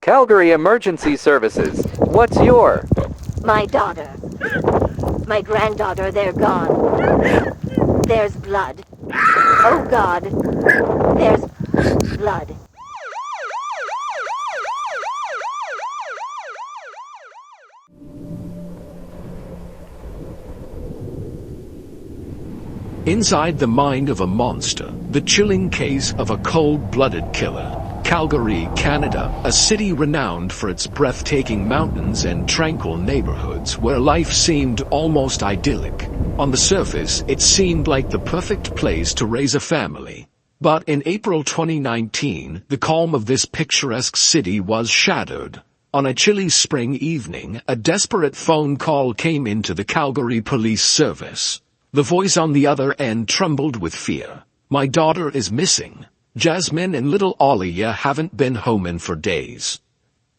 Calgary Emergency Services. What's your? My daughter. My granddaughter, they're gone. There's blood. Oh God. There's blood. Inside the mind of a monster, the chilling case of a cold-blooded killer. Calgary, Canada, a city renowned for its breathtaking mountains and tranquil neighborhoods where life seemed almost idyllic. On the surface, it seemed like the perfect place to raise a family. But in April 2019, the calm of this picturesque city was shattered. On a chilly spring evening, a desperate phone call came into the Calgary Police Service. The voice on the other end trembled with fear. "My daughter is missing. Jasmine and little Olivia haven't been home in for days."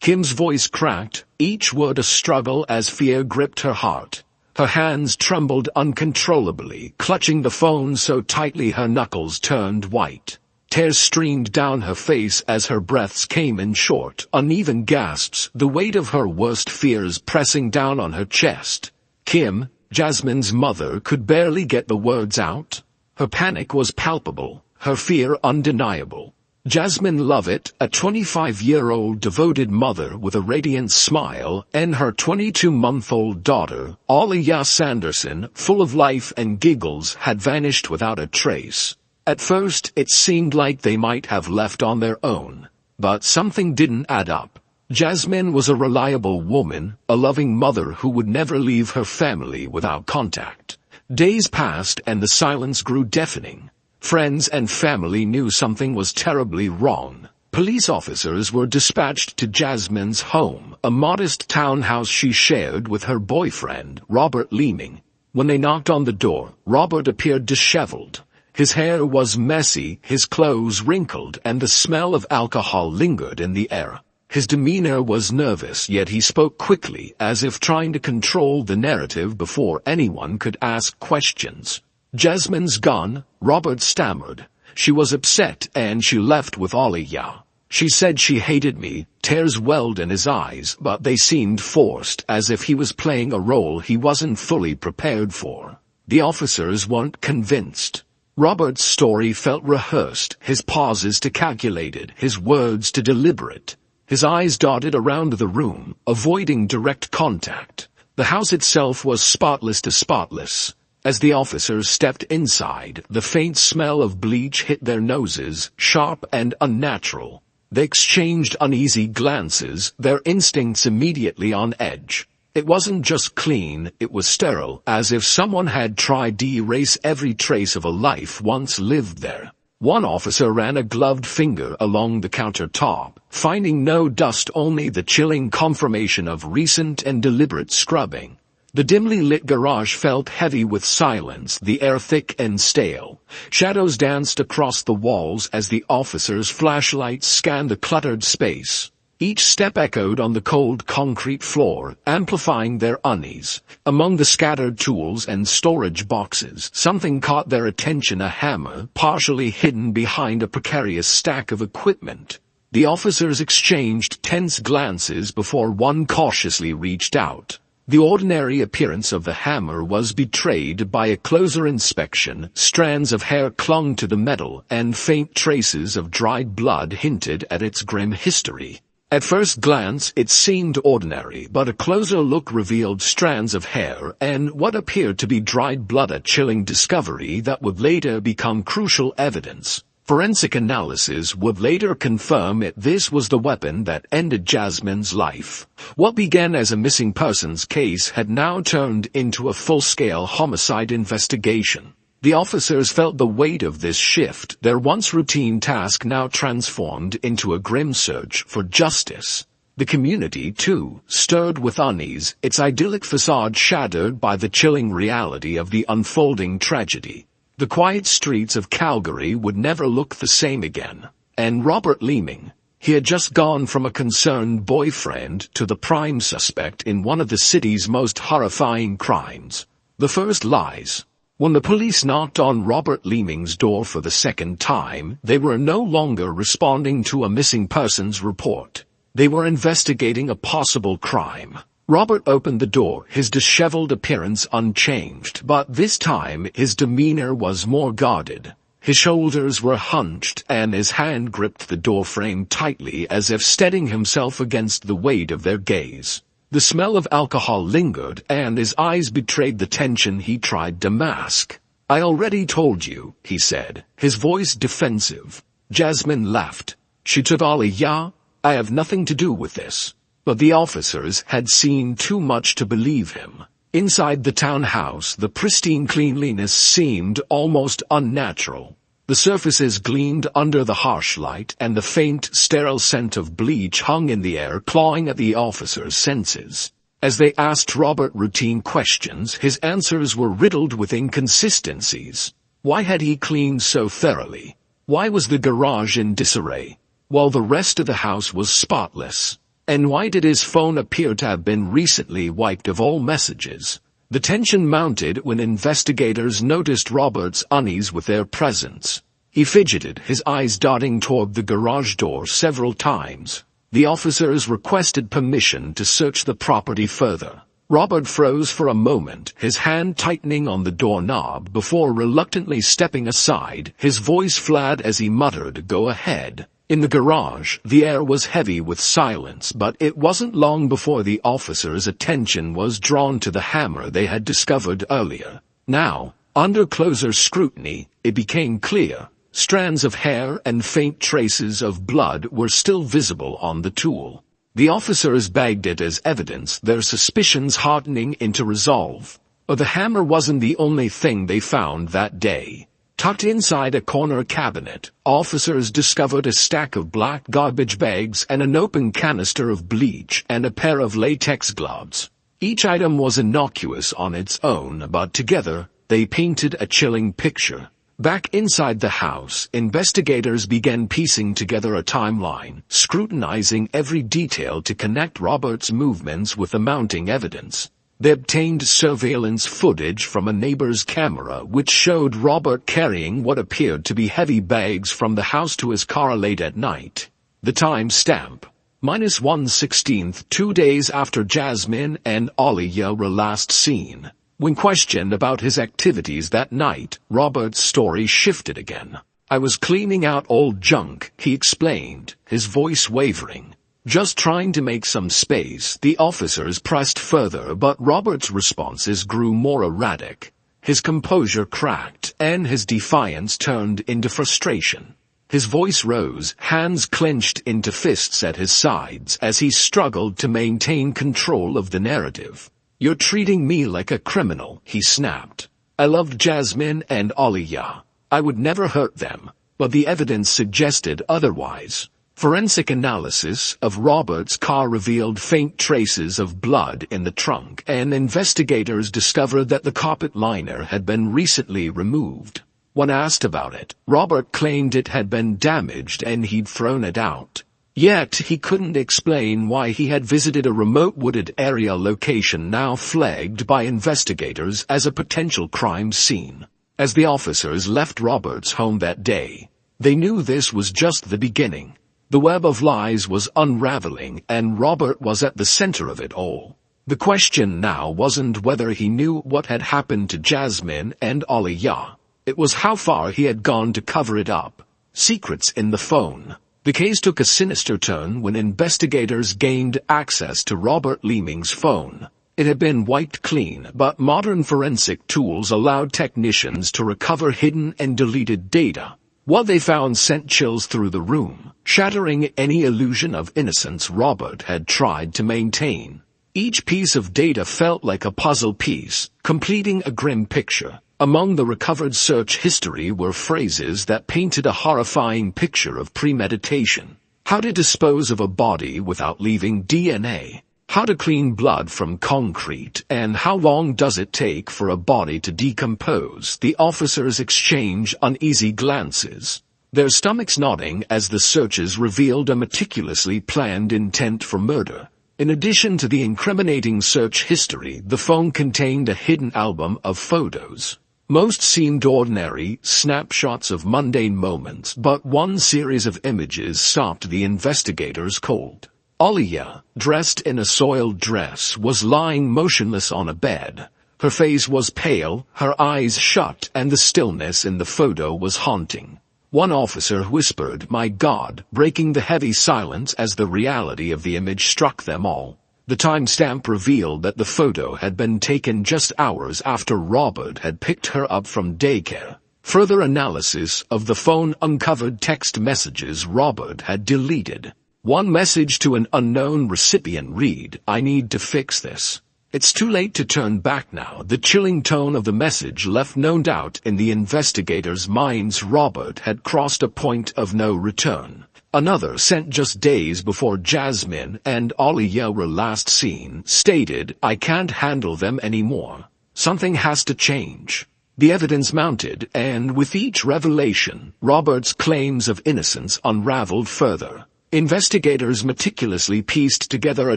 Kim's voice cracked, each word a struggle as fear gripped her heart. Her hands trembled uncontrollably, clutching the phone so tightly her knuckles turned white. Tears streamed down her face as her breaths came in short, uneven gasps, the weight of her worst fears pressing down on her chest. Kim, Jasmine's mother, could barely get the words out. Her panic was palpable, her fear undeniable. Jasmine Lovett, a 25-year-old devoted mother with a radiant smile, and her 22-month-old daughter, Olivia Sanderson, full of life and giggles, had vanished without a trace. At first, it seemed like they might have left on their own. But something didn't add up. Jasmine was a reliable woman, a loving mother who would never leave her family without contact. Days passed and the silence grew deafening. Friends and family knew something was terribly wrong. Police officers were dispatched to Jasmine's home, a modest townhouse she shared with her boyfriend, Robert Leeming. When they knocked on the door, Robert appeared disheveled. His hair was messy, his clothes wrinkled, and the smell of alcohol lingered in the air. His demeanor was nervous, yet he spoke quickly, as if trying to control the narrative before anyone could ask questions. "Jasmine's gone," Robert stammered. "She was upset and she left with Olivia. She said she hated me." Tears welled in his eyes, but they seemed forced, as if he was playing a role he wasn't fully prepared for. The officers weren't convinced. Robert's story felt rehearsed, his pauses too calculated, his words too deliberate. His eyes darted around the room, avoiding direct contact. The house itself was spotless to spotless. As the officers stepped inside, the faint smell of bleach hit their noses, sharp and unnatural. They exchanged uneasy glances, their instincts immediately on edge. It wasn't just clean, it was sterile, as if someone had tried to erase every trace of a life once lived there. One officer ran a gloved finger along the countertop, finding no dust, only the chilling confirmation of recent and deliberate scrubbing. The dimly lit garage felt heavy with silence, the air thick and stale. Shadows danced across the walls as the officers' flashlights scanned the cluttered space. Each step echoed on the cold concrete floor, amplifying their unease. Among the scattered tools and storage boxes, something caught their attention: a hammer, partially hidden behind a precarious stack of equipment. The officers exchanged tense glances before one cautiously reached out. The ordinary appearance of the hammer was betrayed by a closer inspection. Strands of hair clung to the metal, and faint traces of dried blood hinted at its grim history. At first glance, it seemed ordinary, but a closer look revealed strands of hair and what appeared to be dried blood, a chilling discovery that would later become crucial evidence. Forensic analysis would later confirm this was the weapon that ended Jasmine's life. What began as a missing persons case had now turned into a full-scale homicide investigation. The officers felt the weight of this shift, their once routine task now transformed into a grim search for justice. The community, too, stirred with unease, its idyllic facade shattered by the chilling reality of the unfolding tragedy. The quiet streets of Calgary would never look the same again. And Robert Leeming, he had just gone from a concerned boyfriend to the prime suspect in one of the city's most horrifying crimes. The first lies. When the police knocked on Robert Leeming's door for the second time, they were no longer responding to a missing persons report. They were investigating a possible crime. Robert opened the door, his disheveled appearance unchanged, but this time his demeanor was more guarded. His shoulders were hunched and his hand gripped the doorframe tightly as if steadying himself against the weight of their gaze. The smell of alcohol lingered and his eyes betrayed the tension he tried to mask. "I already told you," he said, his voice defensive. Jasmine laughed. "She took Aliyah? I have nothing to do with this." But the officers had seen too much to believe him. Inside the townhouse, the pristine cleanliness seemed almost unnatural. The surfaces gleamed under the harsh light, and the faint, sterile scent of bleach hung in the air, clawing at the officers' senses. As they asked Robert routine questions, his answers were riddled with inconsistencies. Why had he cleaned so thoroughly? Why was the garage in disarray, while the rest of the house was spotless? And why did his phone appear to have been recently wiped of all messages? The tension mounted when investigators noticed Robert's unease with their presence. He fidgeted, his eyes darting toward the garage door several times. The officers requested permission to search the property further. Robert froze for a moment, his hand tightening on the doorknob before reluctantly stepping aside, his voice flat as he muttered, "Go ahead." In the garage, the air was heavy with silence, but it wasn't long before the officers' attention was drawn to the hammer they had discovered earlier. Now, under closer scrutiny, it became clear. Strands of hair and faint traces of blood were still visible on the tool. The officers bagged it as evidence, their suspicions hardening into resolve. But the hammer wasn't the only thing they found that day. Tucked inside a corner cabinet, officers discovered a stack of black garbage bags and an open canister of bleach and a pair of latex gloves. Each item was innocuous on its own, but together, they painted a chilling picture. Back inside the house, investigators began piecing together a timeline, scrutinizing every detail to connect Robert's movements with the mounting evidence. They obtained surveillance footage from a neighbor's camera which showed Robert carrying what appeared to be heavy bags from the house to his car late at night. The time stamp, -1/16, 2 days after Jasmine and Aliyah were last seen. When questioned about his activities that night, Robert's story shifted again. "I was cleaning out old junk," he explained, his voice wavering. Just trying to make some space, the officers pressed further, but Robert's responses grew more erratic. His composure cracked, and his defiance turned into frustration. His voice rose, hands clenched into fists at his sides, as he struggled to maintain control of the narrative. "You're treating me like a criminal," he snapped. "I loved Jasmine and Aliyah. I would never hurt them, but the evidence suggested otherwise." Forensic analysis of Robert's car revealed faint traces of blood in the trunk, and investigators discovered that the carpet liner had been recently removed. When asked about it, Robert claimed it had been damaged and he'd thrown it out. Yet he couldn't explain why he had visited a remote wooded area location now flagged by investigators as a potential crime scene. As the officers left Robert's home that day, they knew this was just the beginning. The web of lies was unraveling, and Robert was at the center of it all. The question now wasn't whether he knew what had happened to Jasmine and Aliyah. It was how far he had gone to cover it up. Secrets in the phone. The case took a sinister turn when investigators gained access to Robert Leeming's phone. It had been wiped clean, but modern forensic tools allowed technicians to recover hidden and deleted data. What they found sent chills through the room, shattering any illusion of innocence Robert had tried to maintain. Each piece of data felt like a puzzle piece, completing a grim picture. Among the recovered search history were phrases that painted a horrifying picture of premeditation. How to dispose of a body without leaving DNA. How to clean blood from concrete, and how long does it take for a body to decompose? The officers exchanged uneasy glances, their stomachs nodding as the searches revealed a meticulously planned intent for murder. In addition to the incriminating search history, the phone contained a hidden album of photos. Most seemed ordinary, snapshots of mundane moments, but one series of images stopped the investigators cold. Alia, dressed in a soiled dress, was lying motionless on a bed. Her face was pale, her eyes shut, and the stillness in the photo was haunting. One officer whispered, "My God," breaking the heavy silence as the reality of the image struck them all. The timestamp revealed that the photo had been taken just hours after Robert had picked her up from daycare. Further analysis of the phone uncovered text messages Robert had deleted. One message to an unknown recipient read, "I need to fix this. It's too late to turn back now." The chilling tone of the message left no doubt in the investigators' minds. Robert had crossed a point of no return. Another, sent just days before Jasmine and Alia were last seen, stated, "I can't handle them anymore. Something has to change." The evidence mounted, and with each revelation, Robert's claims of innocence unraveled further. Investigators meticulously pieced together a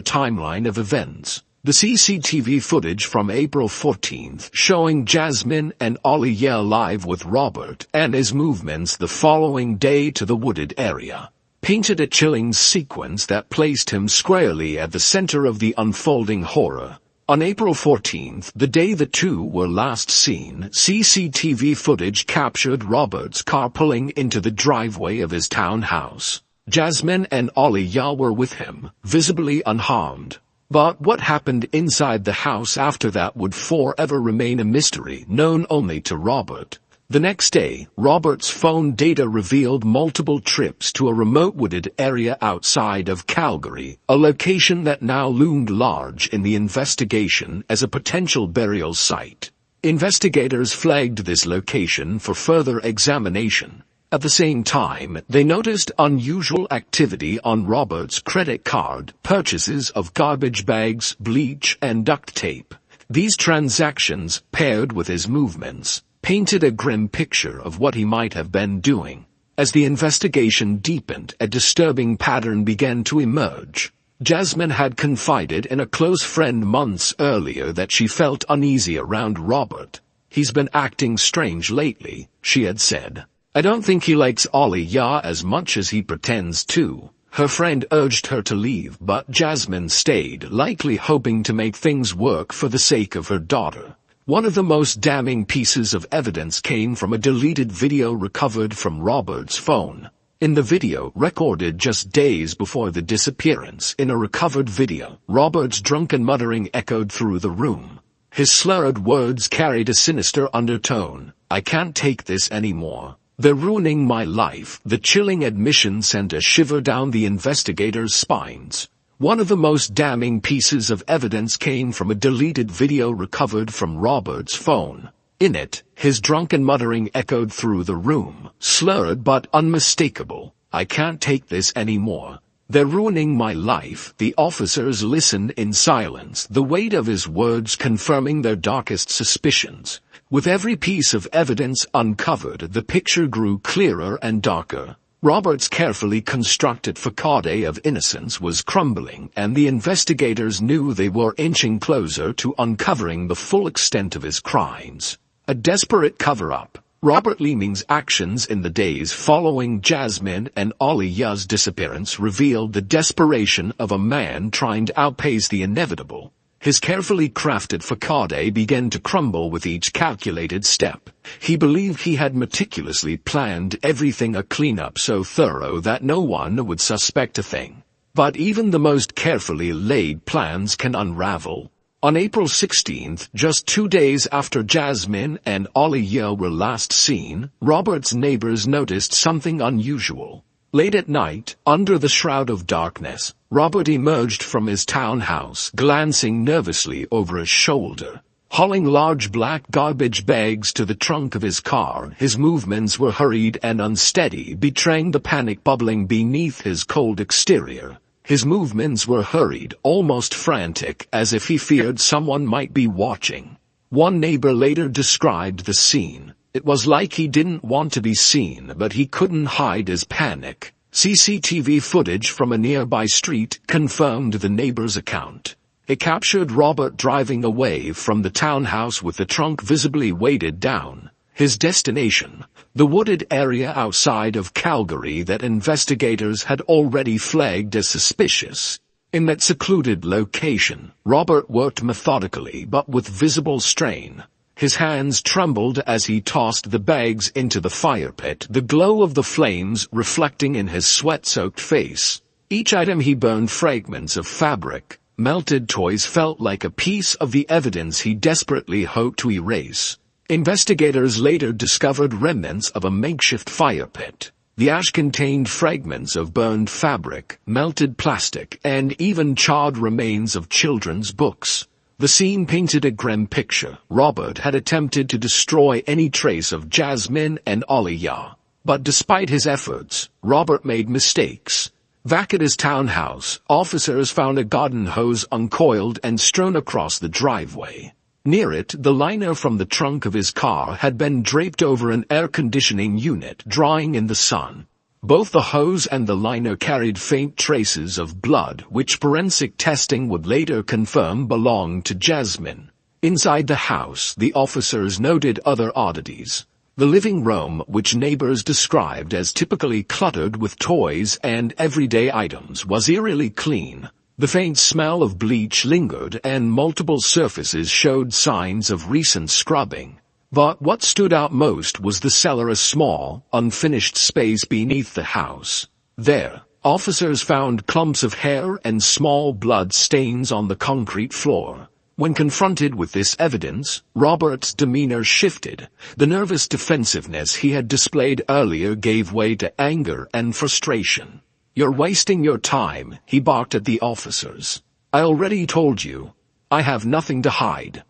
timeline of events. The CCTV footage from April 14th, showing Jasmine and Alia live with Robert and his movements the following day to the wooded area, painted a chilling sequence that placed him squarely at the center of the unfolding horror. On April 14th, the day the two were last seen, CCTV footage captured Robert's car pulling into the driveway of his townhouse. Jasmine and Alia were with him, visibly unharmed. But what happened inside the house after that would forever remain a mystery known only to Robert. The next day, Robert's phone data revealed multiple trips to a remote wooded area outside of Calgary, a location that now loomed large in the investigation as a potential burial site. Investigators flagged this location for further examination. At the same time, they noticed unusual activity on Robert's credit card, purchases of garbage bags, bleach, and duct tape. These transactions, paired with his movements, painted a grim picture of what he might have been doing. As the investigation deepened, a disturbing pattern began to emerge. Jasmine had confided in a close friend months earlier that she felt uneasy around Robert. "He's been acting strange lately," she had said. "I don't think he likes Alia as much as he pretends to." Her friend urged her to leave, but Jasmine stayed, likely hoping to make things work for the sake of her daughter. One of the most damning pieces of evidence came from a deleted video recovered from Robert's phone. In the video, recorded just days before the disappearance, in a recovered video, Robert's drunken muttering echoed through the room. His slurred words carried a sinister undertone. "I can't take this anymore. They're ruining my life." The chilling admission sent a shiver down the investigators' spines. One of the most damning pieces of evidence came from a deleted video recovered from Robert's phone. In it, his drunken muttering echoed through the room, slurred but unmistakable. "I can't take this anymore. They're ruining my life." The officers listened in silence, the weight of his words confirming their darkest suspicions. With every piece of evidence uncovered, the picture grew clearer and darker. Robert's carefully constructed facade of innocence was crumbling, and the investigators knew they were inching closer to uncovering the full extent of his crimes. A desperate cover-up. Robert Leeming's actions in the days following Jasmine and Alia's disappearance revealed the desperation of a man trying to outpace the inevitable. His carefully crafted facade began to crumble with each calculated step. He believed he had meticulously planned everything, a cleanup so thorough that no one would suspect a thing. But even the most carefully laid plans can unravel. On April 16th, just 2 days after Jasmine and Alia were last seen, Robert's neighbors noticed something unusual. Late at night, under the shroud of darkness, Robert emerged from his townhouse, glancing nervously over his shoulder. Hauling large black garbage bags to the trunk of his car, his movements were hurried and unsteady, betraying the panic bubbling beneath his cold exterior. His movements were hurried, almost frantic, as if he feared someone might be watching. One neighbor later described the scene. "It was like he didn't want to be seen, but he couldn't hide his panic." CCTV footage from a nearby street confirmed the neighbor's account. It captured Robert driving away from the townhouse with the trunk visibly weighted down. His destination, the wooded area outside of Calgary that investigators had already flagged as suspicious. In that secluded location, Robert worked methodically but with visible strain. His hands trembled as he tossed the bags into the fire pit, the glow of the flames reflecting in his sweat-soaked face. Each item he burned fragments of fabric. Melted toys felt like a piece of the evidence he desperately hoped to erase. Investigators later discovered remnants of a makeshift fire pit. The ash contained fragments of burned fabric, melted plastic, and even charred remains of children's books. The scene painted a grim picture. Robert had attempted to destroy any trace of Jasmine and Aliyah. But despite his efforts, Robert made mistakes. Back at his townhouse, officers found a garden hose uncoiled and strewn across the driveway. Near it, the liner from the trunk of his car had been draped over an air conditioning unit, drying in the sun. Both the hose and the liner carried faint traces of blood, which forensic testing would later confirm belonged to Jasmine. Inside the house, the officers noted other oddities. The living room, which neighbors described as typically cluttered with toys and everyday items, was eerily clean. The faint smell of bleach lingered, and multiple surfaces showed signs of recent scrubbing. But what stood out most was the cellar, a small, unfinished space beneath the house. There, officers found clumps of hair and small blood stains on the concrete floor. When confronted with this evidence, Robert's demeanor shifted. The nervous defensiveness he had displayed earlier gave way to anger and frustration. "You're wasting your time," he barked at the officers. "I already told you. I have nothing to hide."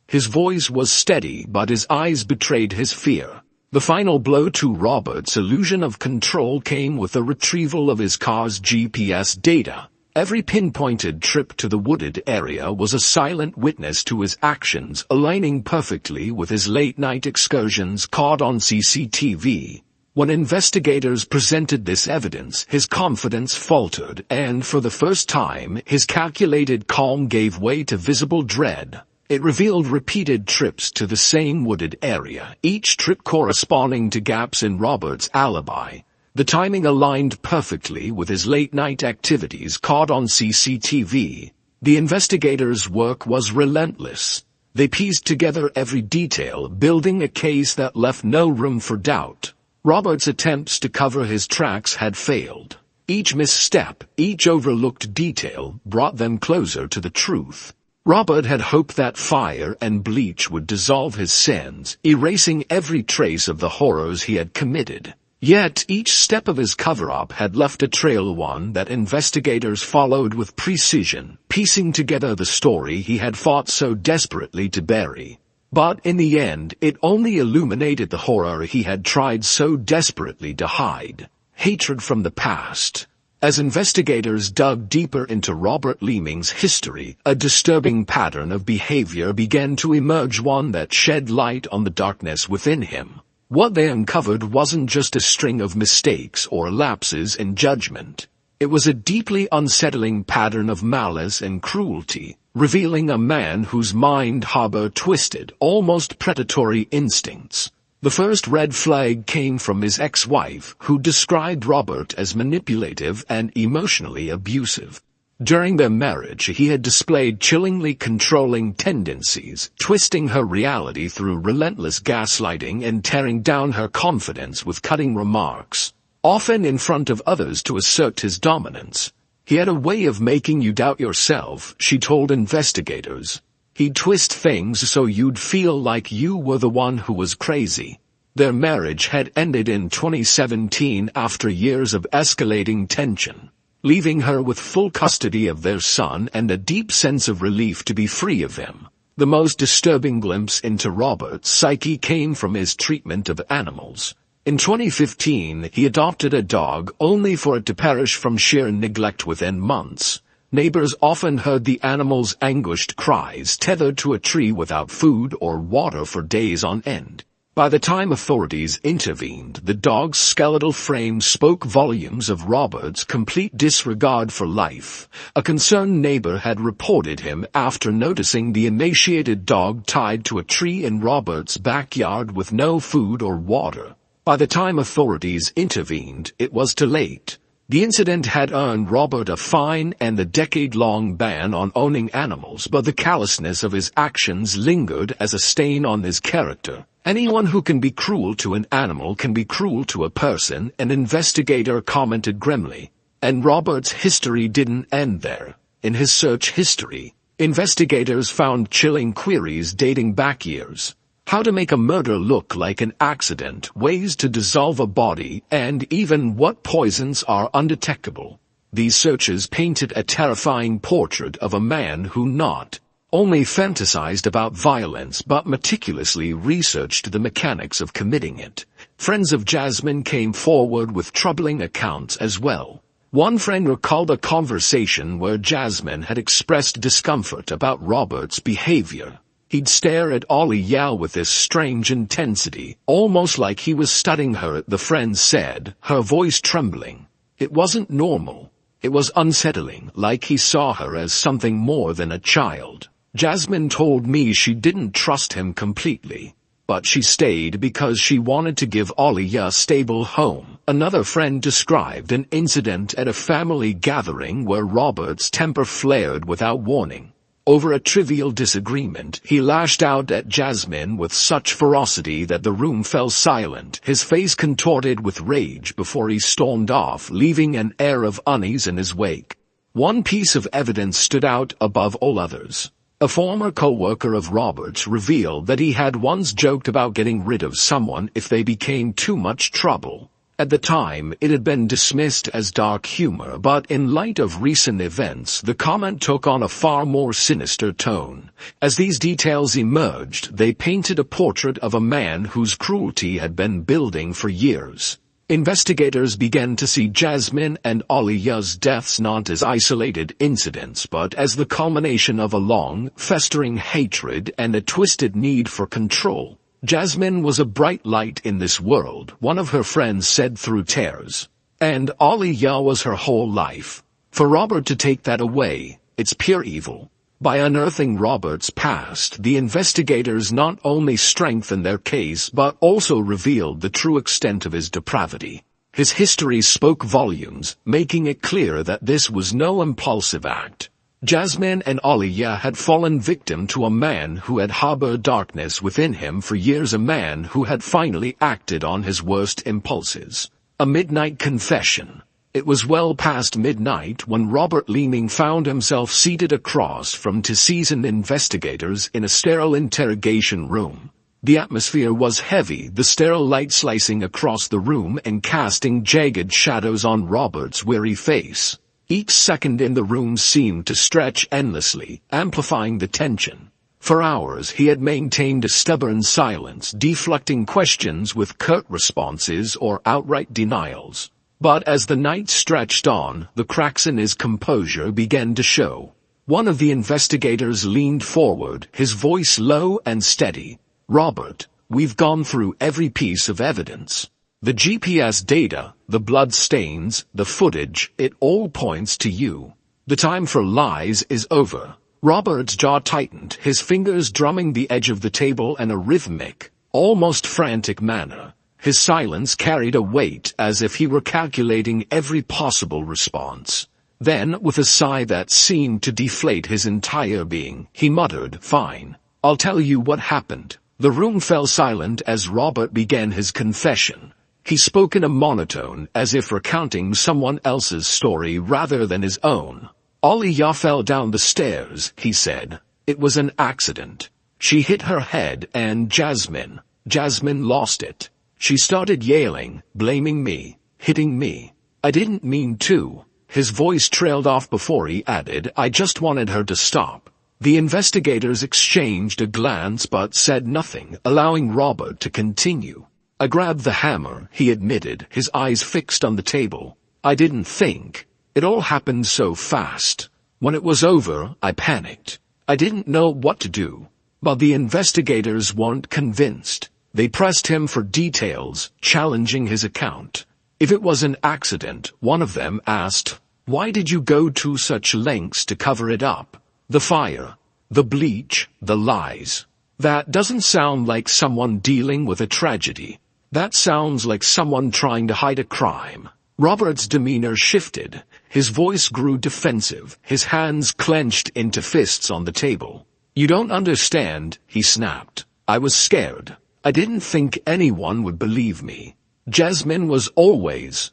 His voice was steady, but his eyes betrayed his fear. The final blow to Robert's illusion of control came with the retrieval of his car's GPS data. Every pinpointed trip to the wooded area was a silent witness to his actions, aligning perfectly with his late-night excursions caught on CCTV. When investigators presented this evidence, his confidence faltered, and for the first time, his calculated calm gave way to visible dread. It revealed repeated trips to the same wooded area, each trip corresponding to gaps in Robert's alibi. The timing aligned perfectly with his late-night activities caught on CCTV. The investigators' work was relentless. They pieced together every detail, building a case that left no room for doubt. Robert's attempts to cover his tracks had failed. Each misstep, each overlooked detail, brought them closer to the truth. Robert had hoped that fire and bleach would dissolve his sins, erasing every trace of the horrors he had committed. Yet each step of his cover-up had left a trail, one that investigators followed with precision, piecing together the story he had fought so desperately to bury. But in the end, it only illuminated the horror he had tried so desperately to hide. Hatred from the past. As investigators dug deeper into Robert Leeming's history, a disturbing pattern of behavior began to emerge, one that shed light on the darkness within him. What they uncovered wasn't just a string of mistakes or lapses in judgment. It was a deeply unsettling pattern of malice and cruelty, revealing a man whose mind harbored twisted, almost predatory instincts. The first red flag came from his ex-wife, who described Robert as manipulative and emotionally abusive. During their marriage, he had displayed chillingly controlling tendencies, twisting her reality through relentless gaslighting and tearing down her confidence with cutting remarks, often in front of others to assert his dominance. "He had a way of making you doubt yourself," she told investigators. "He'd twist things so you'd feel like you were the one who was crazy." Their marriage had ended in 2017 after years of escalating tension, leaving her with full custody of their son and a deep sense of relief to be free of him. The most disturbing glimpse into Robert's psyche came from his treatment of animals. In 2015, he adopted a dog only for it to perish from sheer neglect within months. Neighbors often heard the animal's anguished cries, tethered to a tree without food or water for days on end. By the time authorities intervened, the dog's skeletal frame spoke volumes of Robert's complete disregard for life. A concerned neighbor had reported him after noticing the emaciated dog tied to a tree in Robert's backyard with no food or water. By the time authorities intervened, it was too late. The incident had earned Robert a fine and the decade-long ban on owning animals, but the callousness of his actions lingered as a stain on his character. Anyone who can be cruel to an animal can be cruel to a person, an investigator commented grimly. And Robert's history didn't end there. In his search history, investigators found chilling queries dating back years. How to make a murder look like an accident, ways to dissolve a body, and even what poisons are undetectable. These searches painted a terrifying portrait of a man who not only fantasized about violence but meticulously researched the mechanics of committing it. Friends of Jasmine came forward with troubling accounts as well. One friend recalled a conversation where Jasmine had expressed discomfort about Robert's behavior. He'd stare at Ollie Yao with this strange intensity, almost like he was studying her, the friend said, her voice trembling. It wasn't normal. It was unsettling, like he saw her as something more than a child. Jasmine told me she didn't trust him completely, but she stayed because she wanted to give Ollie a stable home. Another friend described an incident at a family gathering where Robert's temper flared without warning. Over a trivial disagreement, he lashed out at Jasmine with such ferocity that the room fell silent, his face contorted with rage before he stormed off, leaving an air of unease in his wake. One piece of evidence stood out above all others. A former co-worker of Robert's revealed that he had once joked about getting rid of someone if they became too much trouble. At the time, it had been dismissed as dark humor, but in light of recent events, the comment took on a far more sinister tone. As these details emerged, they painted a portrait of a man whose cruelty had been building for years. Investigators began to see Jasmine and Ollie Ya's deaths not as isolated incidents, but as the culmination of a long, festering hatred and a twisted need for control. Jasmine was a bright light in this world, one of her friends said through tears. And Ollie Ya was her whole life. For Robert to take that away, it's pure evil. By unearthing Robert's past, the investigators not only strengthened their case but also revealed the true extent of his depravity. His history spoke volumes, making it clear that this was no impulsive act. Jasmine and Ollie Ya had fallen victim to a man who had harbored darkness within him for years, a man who had finally acted on his worst impulses. A midnight confession. It was well past midnight when Robert Leeming found himself seated across from two seasoned investigators in a sterile interrogation room. The atmosphere was heavy, the sterile light slicing across the room and casting jagged shadows on Robert's weary face. Each second in the room seemed to stretch endlessly, amplifying the tension. For hours he had maintained a stubborn silence, deflecting questions with curt responses or outright denials. But as the night stretched on, the cracks in his composure began to show. One of the investigators leaned forward, his voice low and steady. "Robert, we've gone through every piece of evidence. The GPS data, the blood stains, the footage, it all points to you. The time for lies is over." Robert's jaw tightened, his fingers drumming the edge of the table in a rhythmic, almost frantic manner. His silence carried a weight as if he were calculating every possible response. Then, with a sigh that seemed to deflate his entire being, he muttered, "Fine. I'll tell you what happened." The room fell silent as Robert began his confession. He spoke in a monotone, as if recounting someone else's story rather than his own. "Ollie Ya fell down the stairs," he said. "It was an accident. She hit her head and Jasmine lost it. She started yelling, blaming me, hitting me. I didn't mean to." His voice trailed off before he added, "I just wanted her to stop." The investigators exchanged a glance but said nothing, allowing Robert to continue. "I grabbed the hammer," he admitted, his eyes fixed on the table. "I didn't think. It all happened so fast. When it was over, I panicked. I didn't know what to do." But the investigators weren't convinced. They pressed him for details, challenging his account. If it was an accident, one of them asked, "Why did you go to such lengths to cover it up? The fire, the bleach, the lies. That doesn't sound like someone dealing with a tragedy. That sounds like someone trying to hide a crime." Robert's demeanor shifted. His voice grew defensive, his hands clenched into fists on the table. "You don't understand," he snapped. "I was scared. I didn't think anyone would believe me. Jasmine was always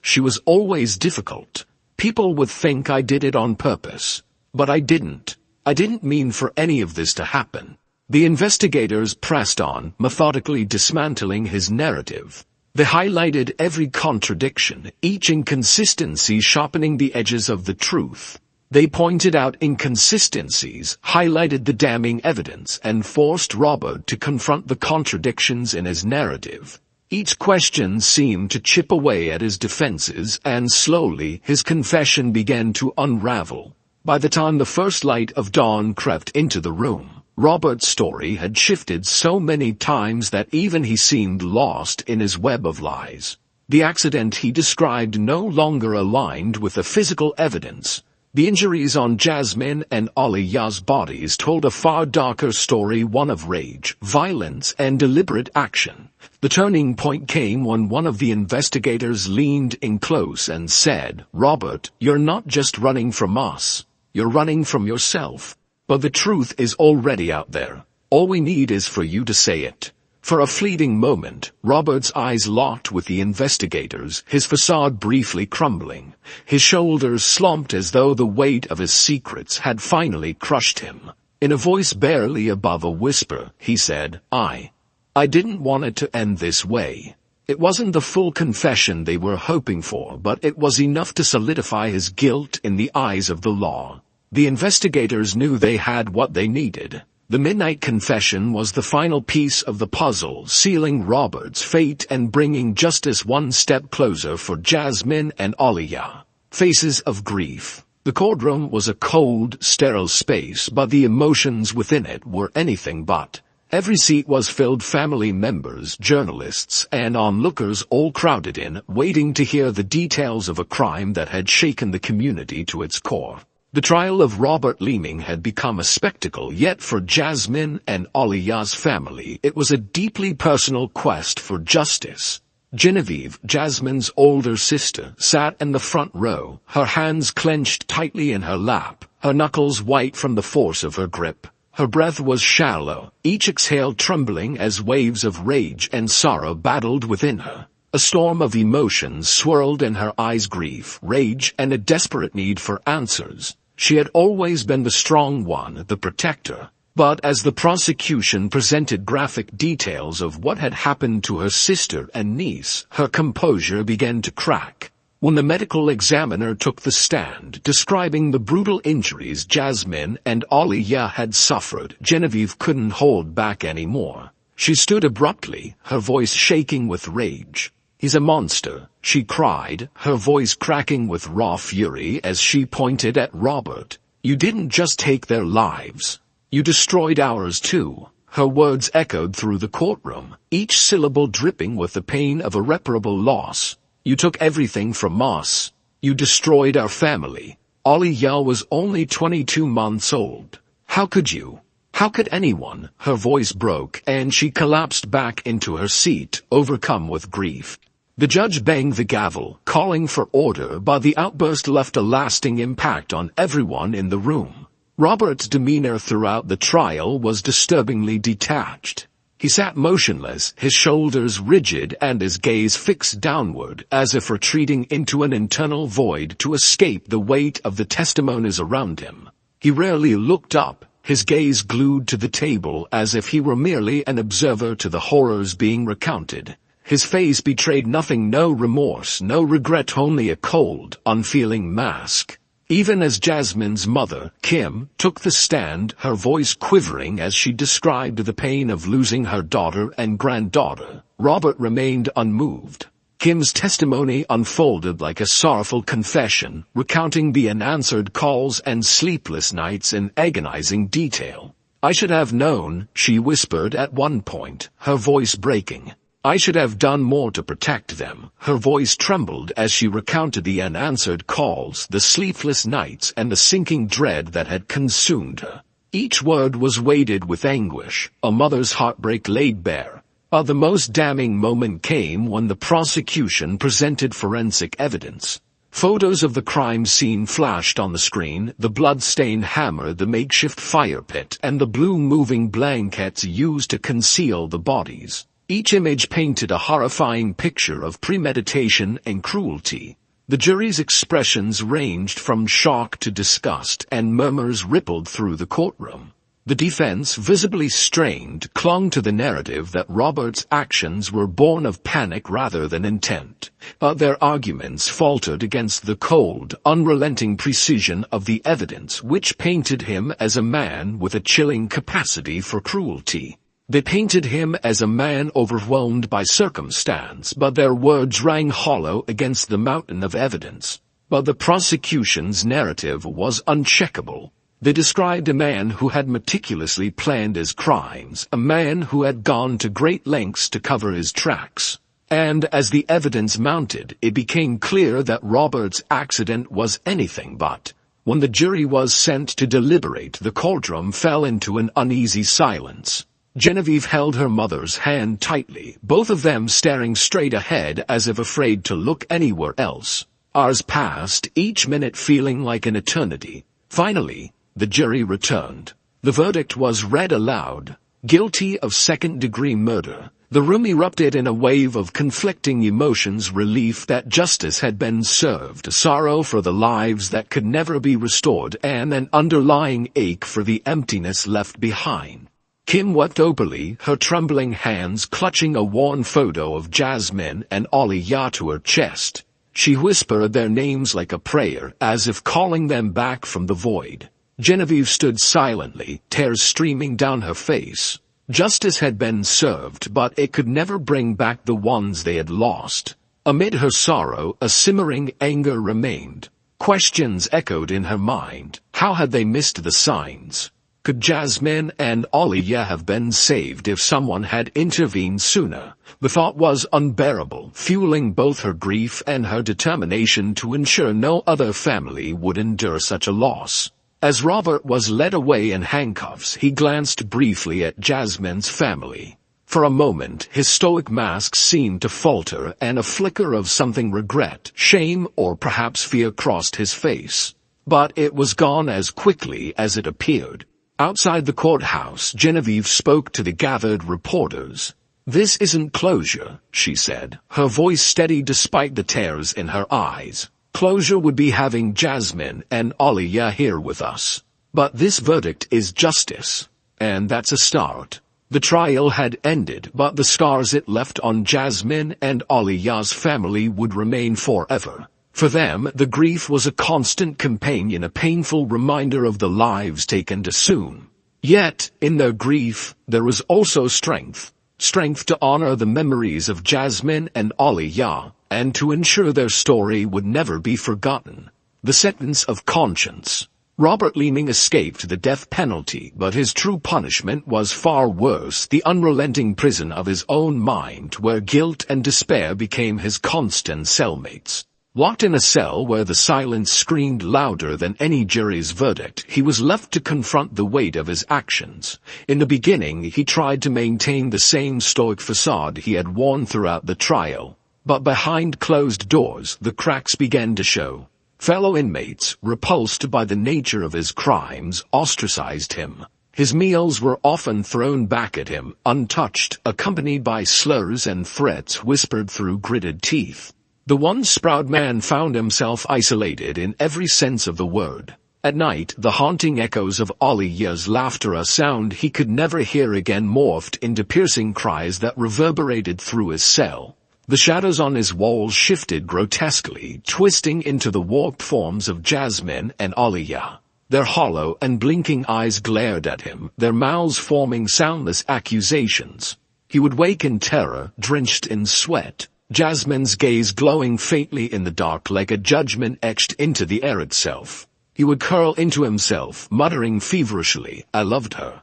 difficult. People would think I did it on purpose. But I didn't. I didn't mean for any of this to happen." The investigators pressed on, methodically dismantling his narrative. They highlighted every contradiction, each inconsistency sharpening the edges of the truth. They pointed out inconsistencies, highlighted the damning evidence, and forced Robert to confront the contradictions in his narrative. Each question seemed to chip away at his defenses, and slowly his confession began to unravel. By the time the first light of dawn crept into the room, Robert's story had shifted so many times that even he seemed lost in his web of lies. The accident he described no longer aligned with the physical evidence. The injuries on Jasmine and Aliya's bodies told a far darker story, one of rage, violence, and deliberate action. The turning point came when one of the investigators leaned in close and said, "Robert, you're not just running from us. You're running from yourself. But the truth is already out there. All we need is for you to say it." For a fleeting moment, Robert's eyes locked with the investigators, his facade briefly crumbling. His shoulders slumped as though the weight of his secrets had finally crushed him. In a voice barely above a whisper, he said, I didn't want it to end this way. It wasn't the full confession they were hoping for, but it was enough to solidify his guilt in the eyes of the law. The investigators knew they had what they needed. The midnight confession was the final piece of the puzzle, sealing Robert's fate and bringing justice one step closer for Jasmine and Aliya. Faces of grief. The courtroom was a cold, sterile space, but the emotions within it were anything but. Every seat was filled, family members, journalists, and onlookers all crowded in, waiting to hear the details of a crime that had shaken the community to its core. The trial of Robert Leeming had become a spectacle, yet for Jasmine and Aliya's family, it was a deeply personal quest for justice. Genevieve, Jasmine's older sister, sat in the front row, her hands clenched tightly in her lap, her knuckles white from the force of her grip. Her breath was shallow, each exhale trembling as waves of rage and sorrow battled within her. A storm of emotions swirled in her eyes, grief, rage, and a desperate need for answers. She had always been the strong one, the protector. But as the prosecution presented graphic details of what had happened to her sister and niece, her composure began to crack. When the medical examiner took the stand, describing the brutal injuries Jasmine and Aliya had suffered, Genevieve couldn't hold back anymore. She stood abruptly, her voice shaking with rage. "He's a monster," she cried, her voice cracking with raw fury as she pointed at Robert. "You didn't just take their lives. You destroyed ours too." Her words echoed through the courtroom, each syllable dripping with the pain of irreparable loss. "You took everything from us. You destroyed our family. Aliya was only 22 months old. How could you? How could anyone?" Her voice broke, and she collapsed back into her seat, overcome with grief. The judge banged the gavel, calling for order, but the outburst left a lasting impact on everyone in the room. Robert's demeanor throughout the trial was disturbingly detached. He sat motionless, his shoulders rigid and his gaze fixed downward, as if retreating into an internal void to escape the weight of the testimonies around him. He rarely looked up, his gaze glued to the table as if he were merely an observer to the horrors being recounted. His face betrayed nothing, no remorse, no regret, only a cold, unfeeling mask. Even as Jasmine's mother, Kim, took the stand, her voice quivering as she described the pain of losing her daughter and granddaughter, Robert remained unmoved. Kim's testimony unfolded like a sorrowful confession, recounting the unanswered calls and sleepless nights in agonizing detail. "I should have known," she whispered at one point, her voice breaking. "I should have done more to protect them." Her voice trembled as she recounted the unanswered calls, the sleepless nights, and the sinking dread that had consumed her. Each word was weighted with anguish, a mother's heartbreak laid bare. But the most damning moment came when the prosecution presented forensic evidence. Photos of the crime scene flashed on the screen, the blood-stained hammer, the makeshift fire pit, and the blue moving blankets used to conceal the bodies. Each image painted a horrifying picture of premeditation and cruelty. The jury's expressions ranged from shock to disgust, and murmurs rippled through the courtroom. The defense, visibly strained, clung to the narrative that Robert's actions were born of panic rather than intent. But their arguments faltered against the cold, unrelenting precision of the evidence, which painted him as a man with a chilling capacity for cruelty. They painted him as a man overwhelmed by circumstance, but their words rang hollow against the mountain of evidence. But the prosecution's narrative was uncheckable. They described a man who had meticulously planned his crimes, a man who had gone to great lengths to cover his tracks. And as the evidence mounted, it became clear that Robert's accident was anything but. When the jury was sent to deliberate, the courtroom fell into an uneasy silence. Genevieve held her mother's hand tightly, both of them staring straight ahead as if afraid to look anywhere else. Hours passed, each minute feeling like an eternity. Finally, the jury returned. The verdict was read aloud. Guilty of second-degree murder. The room erupted in a wave of conflicting emotions: relief that justice had been served, sorrow for the lives that could never be restored, and an underlying ache for the emptiness left behind. Kim wept openly, her trembling hands clutching a worn photo of Jasmine and Olivia to her chest. She whispered their names like a prayer, as if calling them back from the void. Genevieve stood silently, tears streaming down her face. Justice had been served, but it could never bring back the ones they had lost. Amid her sorrow, a simmering anger remained. Questions echoed in her mind. How had they missed the signs? Could Jasmine and Olivia have been saved if someone had intervened sooner? The thought was unbearable, fueling both her grief and her determination to ensure no other family would endure such a loss. As Robert was led away in handcuffs, he glanced briefly at Jasmine's family. For a moment, his stoic mask seemed to falter, and a flicker of something: regret, shame, or perhaps fear crossed his face. But it was gone as quickly as it appeared. Outside the courthouse, Genevieve spoke to the gathered reporters. "This isn't closure," she said, her voice steady despite the tears in her eyes. "Closure would be having Jasmine and Olivia here with us. But this verdict is justice. And that's a start." The trial had ended, but the scars it left on Jasmine and Olivia's family would remain forever. For them, the grief was a constant companion, a painful reminder of the lives taken too soon. Yet, in their grief, there was also strength. Strength to honor the memories of Jasmine and Olivia, and to ensure their story would never be forgotten. The sentence of conscience. Robert Leeming escaped the death penalty, but his true punishment was far worse: the unrelenting prison of his own mind, where guilt and despair became his constant cellmates. Locked in a cell where the silence screamed louder than any jury's verdict, he was left to confront the weight of his actions. In the beginning, he tried to maintain the same stoic facade he had worn throughout the trial. But behind closed doors, the cracks began to show. Fellow inmates, repulsed by the nature of his crimes, ostracized him. His meals were often thrown back at him, untouched, accompanied by slurs and threats whispered through gritted teeth. The once proud man found himself isolated in every sense of the word. At night, the haunting echoes of Olivia's laughter, a sound he could never hear again, morphed into piercing cries that reverberated through his cell. The shadows on his walls shifted grotesquely, twisting into the warped forms of Jasmine and Olivia. Their hollow and blinking eyes glared at him, their mouths forming soundless accusations. He would wake in terror, drenched in sweat, Jasmine's gaze glowing faintly in the dark like a judgment etched into the air itself. He would curl into himself, muttering feverishly, "I loved her.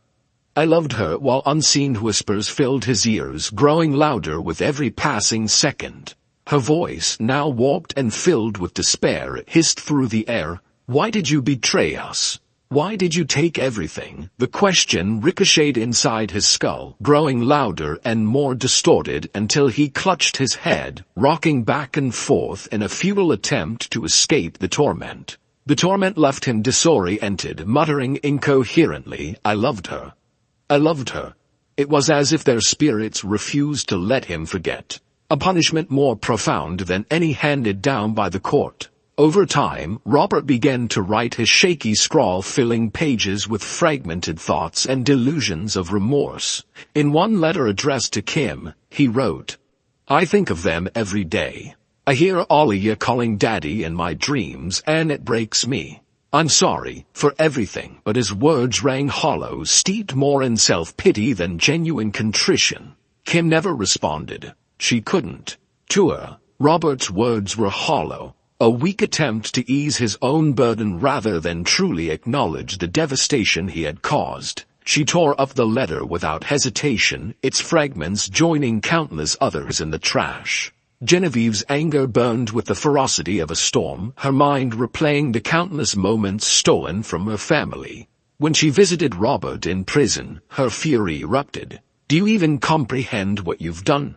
I loved her," while unseen whispers filled his ears, growing louder with every passing second. Her voice, now warped and filled with despair, hissed through the air, "Why did you betray us? Why did you take everything? The question ricocheted inside his skull, growing louder and more distorted until he clutched his head, rocking back and forth in a futile attempt to escape the torment. The torment left him disoriented, muttering incoherently, "I loved her. I loved her." It was as if their spirits refused to let him forget. A punishment more profound than any handed down by the court. Over time, Robert began to write his shaky scrawl, filling pages with fragmented thoughts and delusions of remorse. In one letter addressed to Kim, he wrote, "I think of them every day. I hear Alia calling Daddy in my dreams, and it breaks me. I'm sorry for everything." But his words rang hollow, steeped more in self-pity than genuine contrition. Kim never responded. She couldn't. To her, Robert's words were hollow. A weak attempt to ease his own burden rather than truly acknowledge the devastation he had caused. She tore up the letter without hesitation, its fragments joining countless others in the trash. Genevieve's anger burned with the ferocity of a storm, her mind replaying the countless moments stolen from her family. When she visited Robert in prison, her fury erupted. "Do you even comprehend what you've done?"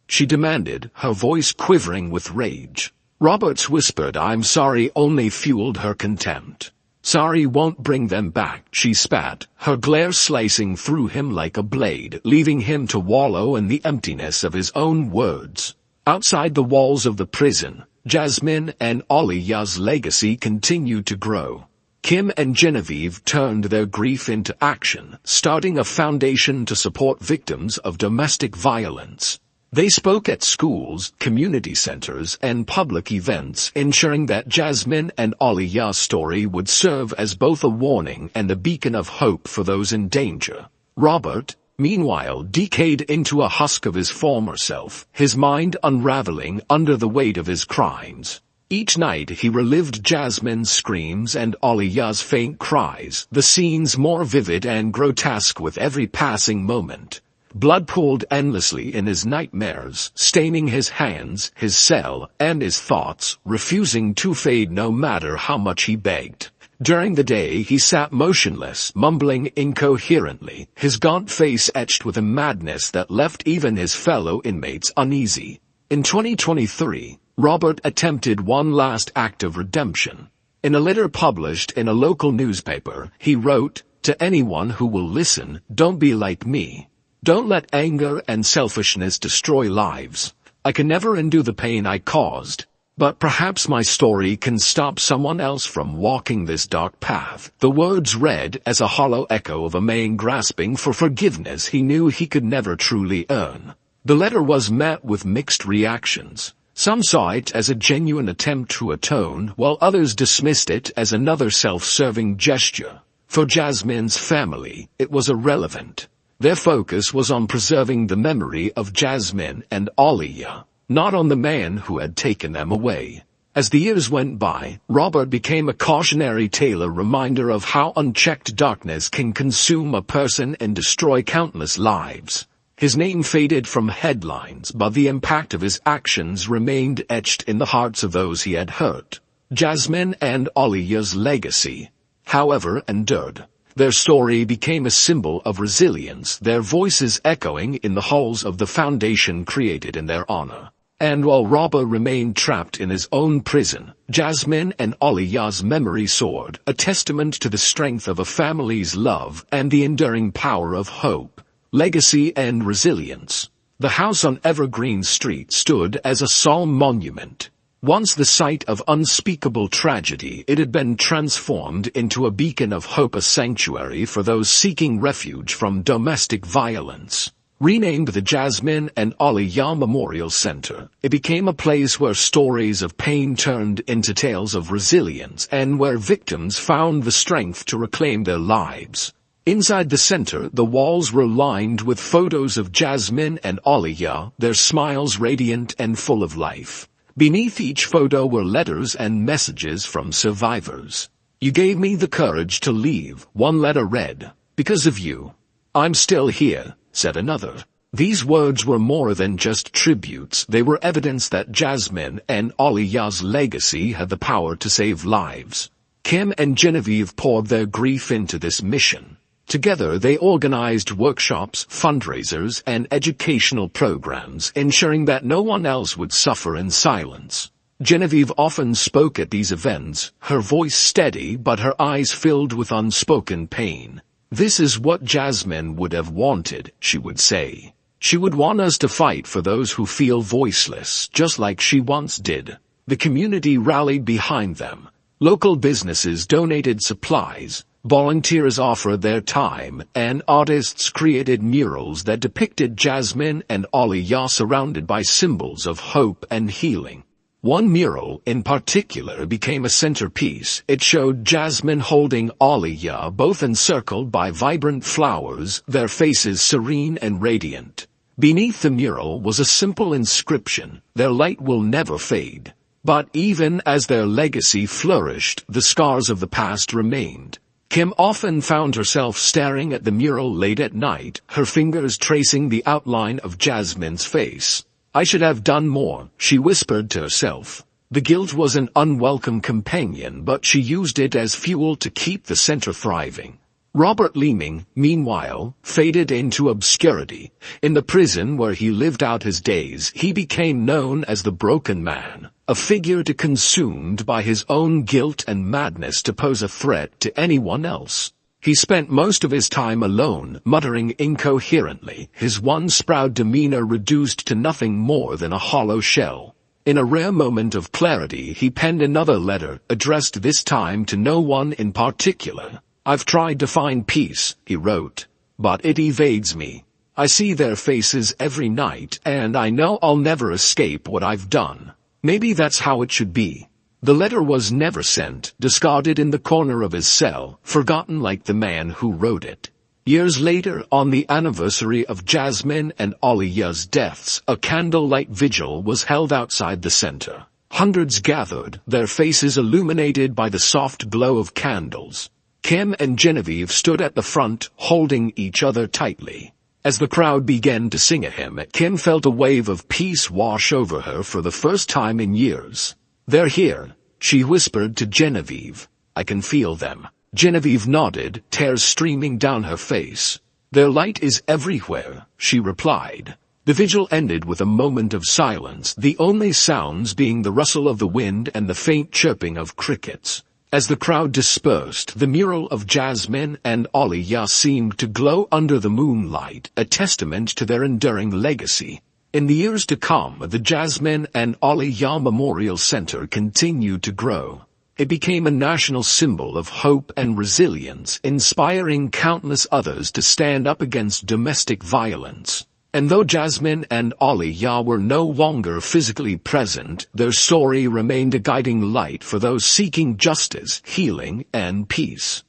she demanded, her voice quivering with rage. Robert's whispered "I'm sorry" only fueled her contempt. "Sorry won't bring them back," she spat, her glare slicing through him like a blade, leaving him to wallow in the emptiness of his own words. Outside the walls of the prison, Jasmine and Alia's legacy continued to grow. Kim and Genevieve turned their grief into action, starting a foundation to support victims of domestic violence. They spoke at schools, community centers, and public events, ensuring that Jasmine and Alia's story would serve as both a warning and a beacon of hope for those in danger. Robert, meanwhile, decayed into a husk of his former self, his mind unraveling under the weight of his crimes. Each night he relived Jasmine's screams and Alia's faint cries, the scenes more vivid and grotesque with every passing moment. Blood pooled endlessly in his nightmares, staining his hands, his cell, and his thoughts, refusing to fade no matter how much he begged. During the day he sat motionless, mumbling incoherently, his gaunt face etched with a madness that left even his fellow inmates uneasy. In 2023, Robert attempted one last act of redemption. In a letter published in a local newspaper, he wrote, "To anyone who will listen, don't be like me. Don't let anger and selfishness destroy lives. I can never undo the pain I caused, but perhaps my story can stop someone else from walking this dark path." The words read as a hollow echo of a man grasping for forgiveness he knew he could never truly earn. The letter was met with mixed reactions. Some saw it as a genuine attempt to atone, while others dismissed it as another self-serving gesture. For Jasmine's family, it was irrelevant. Their focus was on preserving the memory of Jasmine and Alia, not on the man who had taken them away. As the years went by, Robert became a cautionary tale, a reminder of how unchecked darkness can consume a person and destroy countless lives. His name faded from headlines, but the impact of his actions remained etched in the hearts of those he had hurt. Jasmine and Alia's legacy, however, endured. Their story became a symbol of resilience, their voices echoing in the halls of the foundation created in their honor. And while Robert remained trapped in his own prison, Jasmine and Alia's memory soared, a testament to the strength of a family's love and the enduring power of hope, legacy, and resilience. The house on Evergreen Street stood as a solemn monument. Once the site of unspeakable tragedy, it had been transformed into a beacon of hope, a sanctuary for those seeking refuge from domestic violence. Renamed the Jasmine and Alia Memorial Center, it became a place where stories of pain turned into tales of resilience and where victims found the strength to reclaim their lives. Inside the center, the walls were lined with photos of Jasmine and Alia, their smiles radiant and full of life. Beneath each photo were letters and messages from survivors. "You gave me the courage to leave," one letter read. "Because of you, I'm still here," said another. These words were more than just tributes, they were evidence that Jasmine and Alia's legacy had the power to save lives. Kim and Genevieve poured their grief into this mission. Together they organized workshops, fundraisers, and educational programs, ensuring that no one else would suffer in silence. Genevieve often spoke at these events, her voice steady but her eyes filled with unspoken pain. "This is what Jasmine would have wanted," she would say. "She would want us to fight for those who feel voiceless, just like she once did." The community rallied behind them. Local businesses donated supplies, volunteers offered their time, and artists created murals that depicted Jasmine and Aliyah surrounded by symbols of hope and healing. One mural in particular became a centerpiece. It showed Jasmine holding Aliyah, both encircled by vibrant flowers, their faces serene and radiant. Beneath the mural was a simple inscription: "Their light will never fade." But even as their legacy flourished, the scars of the past remained. Kim often found herself staring at the mural late at night, her fingers tracing the outline of Jasmine's face. "I should have done more," she whispered to herself. The guilt was an unwelcome companion, but she used it as fuel to keep the center thriving. Robert Leeming, meanwhile, faded into obscurity. In the prison where he lived out his days, he became known as the Broken Man, a figure consumed by his own guilt and madness to pose a threat to anyone else. He spent most of his time alone, muttering incoherently, his once proud demeanor reduced to nothing more than a hollow shell. In a rare moment of clarity, he penned another letter, addressed this time to no one in particular. "I've tried to find peace," he wrote, "but it evades me. I see their faces every night, and I know I'll never escape what I've done. Maybe that's how it should be." The letter was never sent, discarded in the corner of his cell, forgotten like the man who wrote it. Years later, on the anniversary of Jasmine and Aliyah's deaths, a candlelight vigil was held outside the center. Hundreds gathered, their faces illuminated by the soft glow of candles. Kim and Genevieve stood at the front, holding each other tightly. As the crowd began to sing a hymn, Kim felt a wave of peace wash over her for the first time in years. "They're here," she whispered to Genevieve. "I can feel them." Genevieve nodded, tears streaming down her face. "Their light is everywhere," she replied. The vigil ended with a moment of silence, the only sounds being the rustle of the wind and the faint chirping of crickets. As the crowd dispersed, the mural of Jasmine and Aliyah seemed to glow under the moonlight, a testament to their enduring legacy. In the years to come, the Jasmine and Aliyah Memorial Center continued to grow. It became a national symbol of hope and resilience, inspiring countless others to stand up against domestic violence. And though Jasmine and Aliyah were no longer physically present, their story remained a guiding light for those seeking justice, healing, and peace.